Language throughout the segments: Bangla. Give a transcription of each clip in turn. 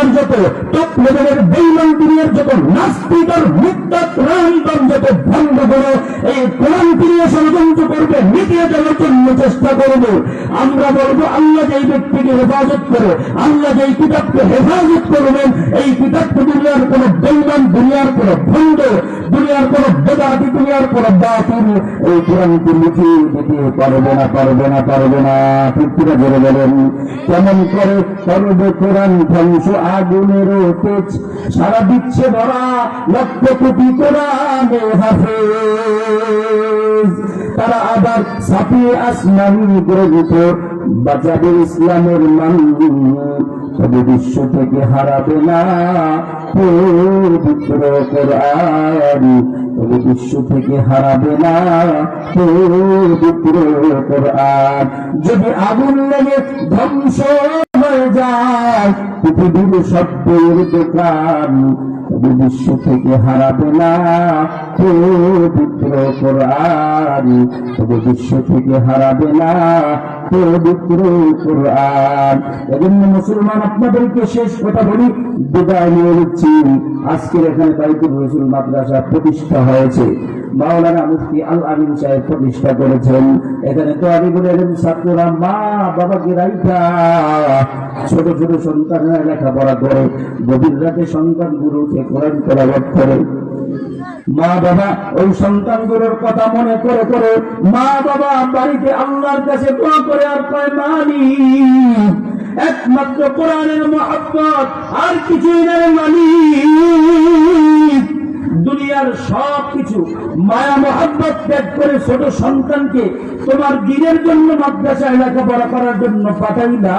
দুনিয়ার যত টপ লেভেলের বেঈমান, দুনিয়ার যত নাস্তিক আর মুরতাদ রামবাম যত ভণ্ড করে এই কোরআনকে নিয়ে ষড়যন্ত্র করবে, মিটিয়ে দেওয়ার জন্য চেষ্টা করবে, আমরা বলবো আল্লাহ যেই ব্যক্তিকে হেফাজত করে, আল্লাহ যেই কিতাবকে হেফাজত করবেন, এই কিতাবকে দুনিয়ার কোন বেঈমান, দুনিয়ার কোন ভণ্ড, দুনিয়ার কোন বেদাতি, দুনিয়ার কোন বাতিল এই কোরআনকে লিখিয়ে দিতে পারবে না, পারবে না, পারবে না। ঠিক জোরে বলেন, কেমন করে করবে কোরআন ধ্বংস আগুনেরও তেজ, সারা দিচ্ছে ভরা লক্ষ কোটি কোরআনে হাফেজ, তারা আবার ছাপিয়ে আসমান গ্রহিত বাঁচাবে ইসলামের মান, তবে বিশ্ব থেকে হারাবে না পবিত্র কোরআন, তবে বিশ্ব থেকে হারাবে না পবিত্র কোরআন। যদি আগুন লেগে ধ্বংস হয়ে যায় পৃথিবীর শব্দের দোকান, তবে বিশ্ব থেকে হারাবে না পবিত্র কোরআন, তবে বিশ্ব থেকে হারাবে না পবিত্র কোরআন। এজন্য মুসলমান আপনাদেরকে শেষ কথা বলি, বিদায় নিয়ে নিচ্ছি। আজকের এখানে বাইতুর রসুল মাদ্রাসা প্রতিষ্ঠা হয়েছে, মাওলানা মুফতি আল আমিন সাহেব প্রতিষ্ঠা করেছেন। এখানে তো আমি বলেন ছাত্ররা মা বাবাকে রাইখা ছোট ছোট সন্তানরা লেখাপড়া করে, গভীর রাতে সন্তানগুলোকে কোরআন তেলাওয়াত করে। মা বাবা ওই সন্তানগুলোর কথা মনে করে করে মা বাবা বাড়িতে আল্লাহর কাছে দোয়া করে আর পায় মালিক, একমাত্র কোরআনের মহব্বত, আর কিছুই নেই মালিক। দুনিয়ার সব কিছু মায়া মহব্বত ত্যাগ করে ছোট সন্তানকে তোমার দিনের জন্য মাদ্রাসায় লেখাপড়া করার জন্য পাঠাই না,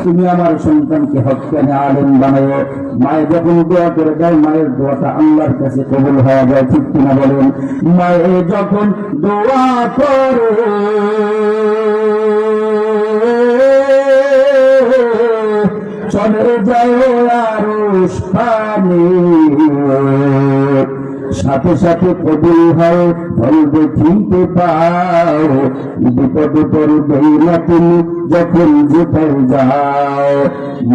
তুমি আমার সন্তানকে হক্কানে আলেম বানাও। মায়ে যখন দোয়া করে দেয়, মায়ের দোয়াটা আল্লাহর কাছে কবুল হয়ে যায়, ঠিক কিনা বলেন? মায়ে যখন দোয়া করে চলে যায় আরশ পানে, সাথে সাথে কবুল হয় ফল দেখিতে পাও, বিপদে পড়বে না তুমি যখন যেখানে যাও।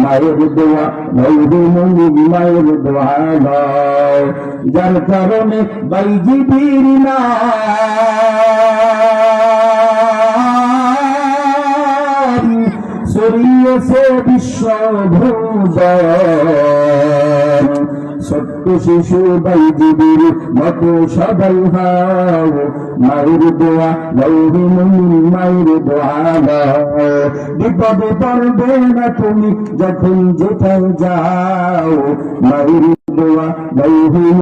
মায়ের দোয়া নইরে মনি, মায়ের দোয়া নয়, যার কারণে বাইজিবির না ছড়িয়েছে বিশ্ব ভূজন। ছোট্ট শিশু বাইজিবির মতো সবাই হাও, মায়ের দোয়া লৌহি মুনি, মায়ের দোয়া নাও। বিপদে পড়বে না তুমি যখন যেখানে যাও, মায়ের দোয়া লৌহি